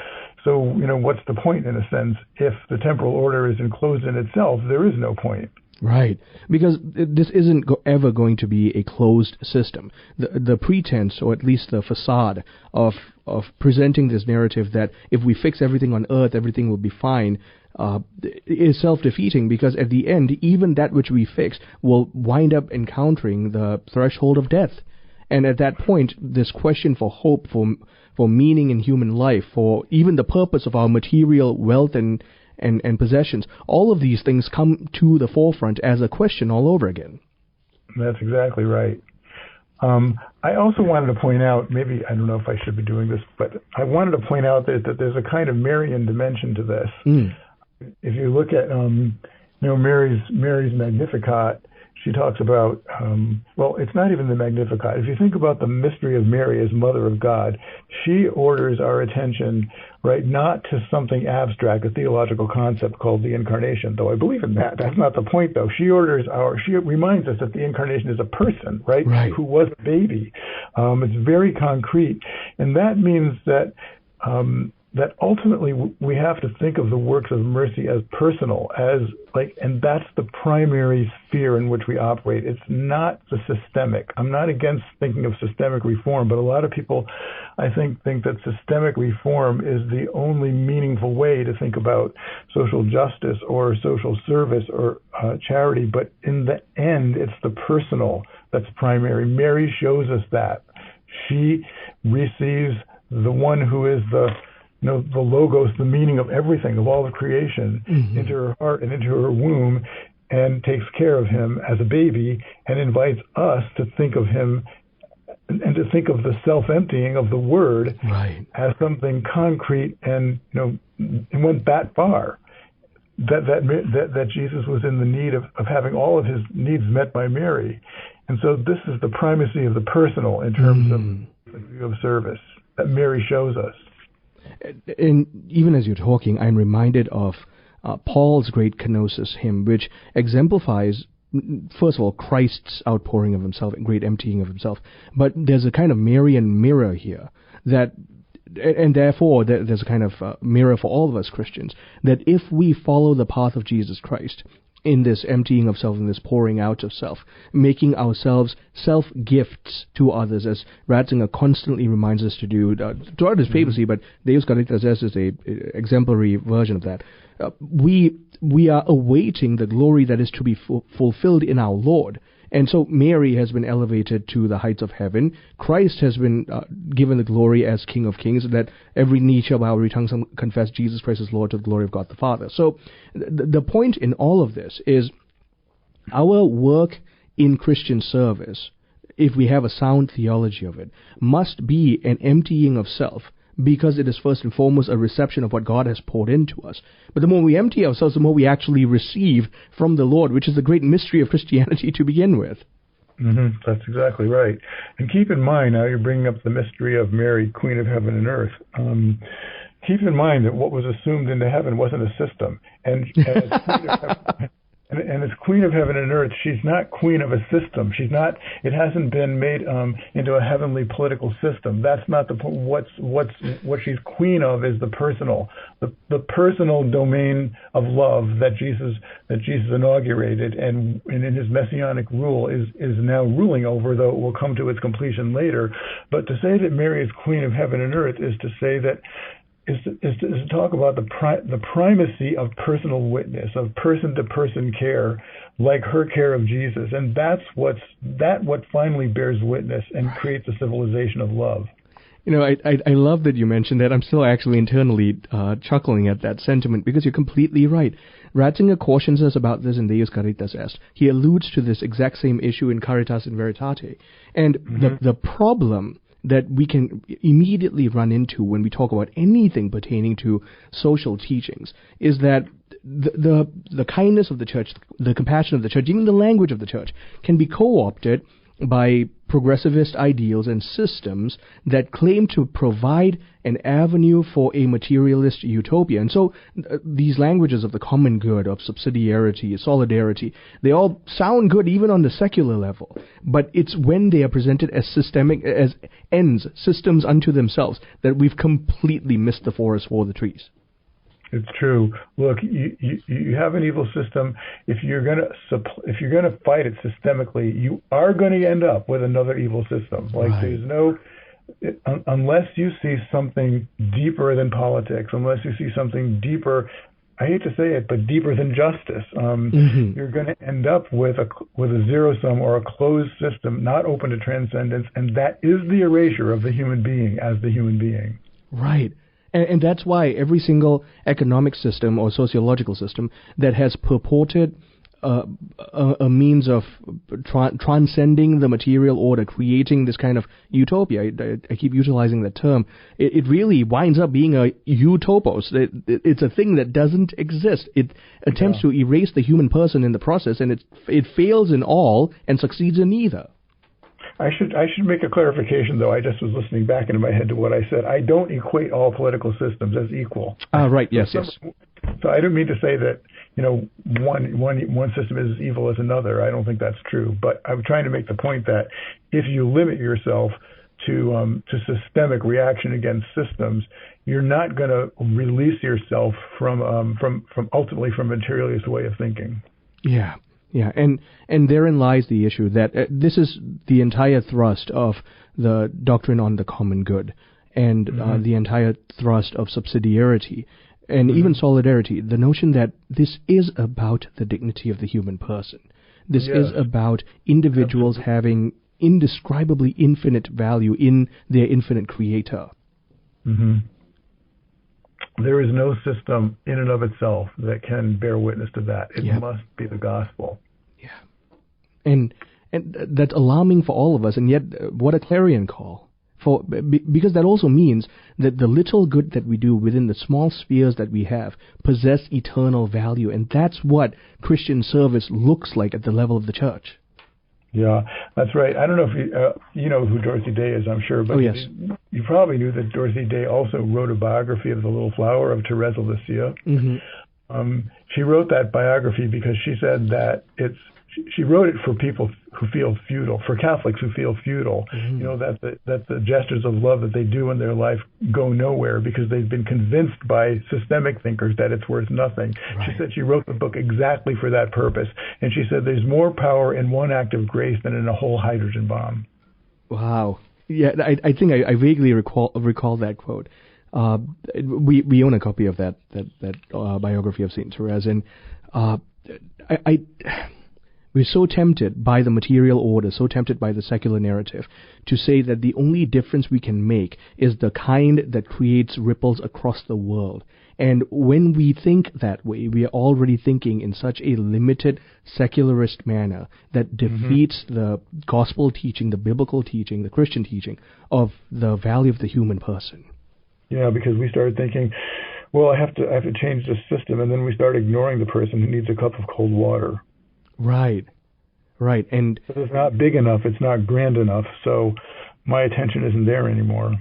Speaker 17: So, what's the point, in a sense? If the temporal order is enclosed in itself, there is no point.
Speaker 2: Right, because this isn't ever going to be a closed system. The pretense, or at least the facade, of presenting this narrative that if we fix everything on earth, everything will be fine, is self-defeating, because at the end, even that which we fix will wind up encountering the threshold of death. And at that point, this question for hope, for meaning in human life, for even the purpose of our material wealth and possessions, all of these things come to the forefront as a question all over again.
Speaker 17: That's exactly right. I also wanted to point out, maybe, I don't know if I should be doing this, but I wanted to point out that there's a kind of Marian dimension to this. If you look at Mary's Magnificat, she talks about, it's not even the Magnificat. If you think about the mystery of Mary as Mother of God, she orders our attention, right, not to something abstract, a theological concept called the Incarnation, though I believe in that. That's not the point, though. She reminds us that the Incarnation is a person, right. Who was a baby. It's very concrete. And that means that ultimately we have to think of the works of mercy as personal, and that's the primary sphere in which we operate. It's not the systemic. I'm not against thinking of systemic reform, but a lot of people, I think that systemic reform is the only meaningful way to think about social justice or social service or charity. But in the end, it's the personal that's primary. Mary shows us that. She receives the one who is the logos, the meaning of everything, of all of creation, into her heart and into her womb, and takes care of him as a baby, and invites us to think of him and to think of the self-emptying of the Word as something concrete, and it went that far that Jesus was in the need of having all of his needs met by Mary. And so this is the primacy of the personal in terms of service that Mary shows us.
Speaker 2: And even as you're talking, I'm reminded of Paul's great kenosis hymn, which exemplifies, first of all, Christ's outpouring of himself and great emptying of himself. But there's a kind of Marian mirror here and therefore there's a kind of mirror for all of us Christians, that if we follow the path of Jesus Christ in this emptying of self, in this pouring out of self, making ourselves self-gifts to others, as Ratzinger constantly reminds us to do throughout his papacy, but Deus Caritas Est is a exemplary version of that. We are awaiting the glory that is to be fulfilled in our Lord. And so Mary has been elevated to the heights of heaven. Christ has been given the glory as King of Kings, that every knee shall bow, every tongue confess Jesus Christ is Lord, to the glory of God the Father. So the point in all of this is our work in Christian service if we have a sound theology of it, must be an emptying of self, because it is first and foremost a reception of what God has poured into us. But the more we empty ourselves, the more we actually receive from the Lord, which is the great mystery of Christianity to begin with.
Speaker 17: Mm-hmm. That's exactly right. And keep in mind, now you're bringing up the mystery of Mary, Queen of Heaven and Earth. Keep in mind that what was assumed into heaven wasn't a system. And as Queen of Heaven, and as Queen of Heaven and Earth, she's not queen of a system. She's not. It hasn't been made into a heavenly political system. That's not the what she's queen of is the personal domain of love that Jesus inaugurated, and in his messianic rule is now ruling over, though it will come to its completion later. But to say that Mary is Queen of Heaven and Earth is to say that. Is to talk about the primacy of personal witness, of person-to-person care, like her care of Jesus, and that's what finally bears witness and creates a civilization of love.
Speaker 2: You know, I love that you mentioned that. I'm still actually internally chuckling at that sentiment, because you're completely right. Ratzinger cautions us about this in Deus Caritas Est. He alludes to this exact same issue in Caritas in Veritate, and the problem that we can immediately run into when we talk about anything pertaining to social teachings is that the kindness of the church, the compassion of the church, even the language of the church can be co-opted by progressivist ideals and systems that claim to provide an avenue for a materialist utopia. And so these languages of the common good, of subsidiarity, solidarity, they all sound good even on the secular level. But it's when they are presented as systemic, as ends, systems unto themselves, that we've completely missed the forest for the trees.
Speaker 17: It's true. Look, you have an evil system. If you're gonna fight it systemically, you are going to end up with another evil system. Like There's no, unless you see something deeper than politics, unless you see something deeper. I hate to say it, but deeper than justice. You're going to end up with a zero sum or a closed system, not open to transcendence, and that is the erasure of the human being as the human being.
Speaker 2: Right. And that's why every single economic system or sociological system that has purported a means of transcending the material order, creating this kind of utopia, I keep utilizing that term, it really winds up being a utopos. It's a thing that doesn't exist. It attempts to erase the human person in the process, and it fails in all and succeeds in neither.
Speaker 17: I should make a clarification, though. I just was listening back into my head to what I said. I don't equate all political systems as equal.
Speaker 2: Right. Yes.
Speaker 17: So I don't mean to say that one system is as evil as another. I don't think that's true. But I'm trying to make the point that if you limit yourself to systemic reaction against systems, you're not going to release yourself from ultimately from a materialist way of thinking.
Speaker 2: Yeah. Yeah, and therein lies the issue that this is the entire thrust of the doctrine on the common good, and the entire thrust of subsidiarity, and even solidarity, the notion that this is about the dignity of the human person. This is about individuals having indescribably infinite value in their infinite creator.
Speaker 17: Mm-hmm. There is no system in and of itself that can bear witness to that. It must be the gospel.
Speaker 2: Yeah. And that's alarming for all of us, and yet what a clarion call. Because that also means that the little good that we do within the small spheres that we have possess eternal value, and that's what Christian service looks like at the level of the church.
Speaker 17: Yeah, that's right. I don't know if you know who Dorothy Day is, I'm sure, but you probably knew that Dorothy Day also wrote a biography of the Little Flower of Thérèse of Lisieux. Mm-hmm. She wrote that biography because she said that she wrote it for people who feel futile, for Catholics who feel futile. Mm-hmm. You know, that the gestures of love that they do in their life go nowhere because they've been convinced by systemic thinkers that it's worth nothing. Right. She said she wrote the book exactly for that purpose. And she said there's more power in one act of grace than in a whole hydrogen bomb.
Speaker 2: Wow. Yeah, I think I vaguely recall that quote. We own a copy of that biography of Saint Therese, and We're so tempted by the material order, so tempted by the secular narrative, to say that the only difference we can make is the kind that creates ripples across the world. And when we think that way, we are already thinking in such a limited, secularist manner that defeats the gospel teaching, the biblical teaching, the Christian teaching of the value of the human person.
Speaker 17: Yeah, because we started thinking, well, I have to change the system, and then we start ignoring the person who needs a cup of cold water.
Speaker 2: Right. And
Speaker 17: it's not big enough, it's not grand enough, so my attention isn't there anymore.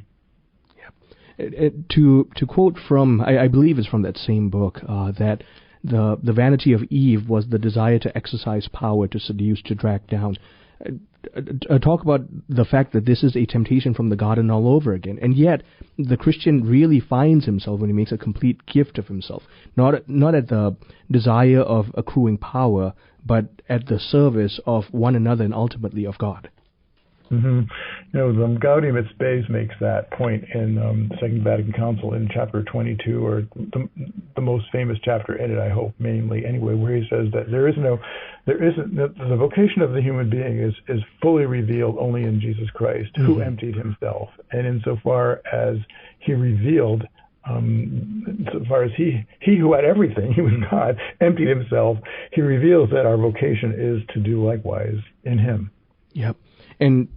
Speaker 2: To quote from, I believe it's from that same book, that the vanity of Eve was the desire to exercise power, to seduce, to drag down. Talk about the fact that this is a temptation from the garden all over again, and yet the Christian really finds himself when he makes a complete gift of himself, not at the desire of accruing power, but at the service of one another and ultimately of God.
Speaker 17: The Gaudium et Spes makes that point in the Second Vatican Council in chapter 22, or the most famous chapter in it, I hope, mainly anyway, where he says that the vocation of the human being is fully revealed only in Jesus Christ, who emptied himself. And insofar as he revealed, so far as he who had everything, he was God, emptied himself, he reveals that our vocation is to do likewise in him.
Speaker 2: Yep. And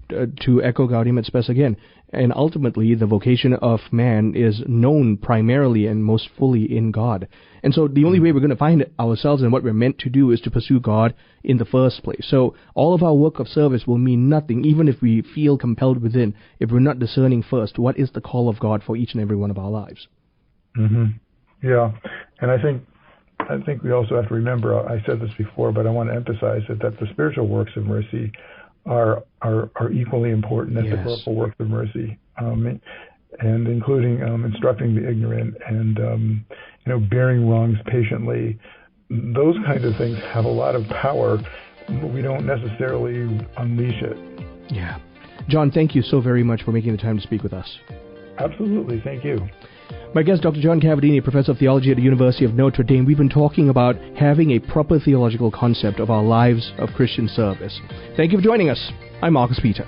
Speaker 2: to echo Gaudium et Spes again, and ultimately the vocation of man is known primarily and most fully in God. And so the only way we're going to find ourselves and what we're meant to do is to pursue God in the first place. So all of our work of service will mean nothing, even if we feel compelled within, if we're not discerning first what is the call of God for each and every one of our lives.
Speaker 17: Yeah, and I think we also have to remember, I said this before, but I want to emphasize that the spiritual works of mercy are equally important as the corporal works of mercy, and including instructing the ignorant and bearing wrongs patiently. Those kinds of things have a lot of power, but we don't necessarily unleash it.
Speaker 2: Yeah. John, thank you so very much for making the time to speak with us.
Speaker 17: Absolutely. Thank you.
Speaker 2: My guest, Dr. John Cavadini, Professor of Theology at the University of Notre Dame. We've been talking about having a proper theological concept of our lives of Christian service. Thank you for joining us. I'm Marcus Peter.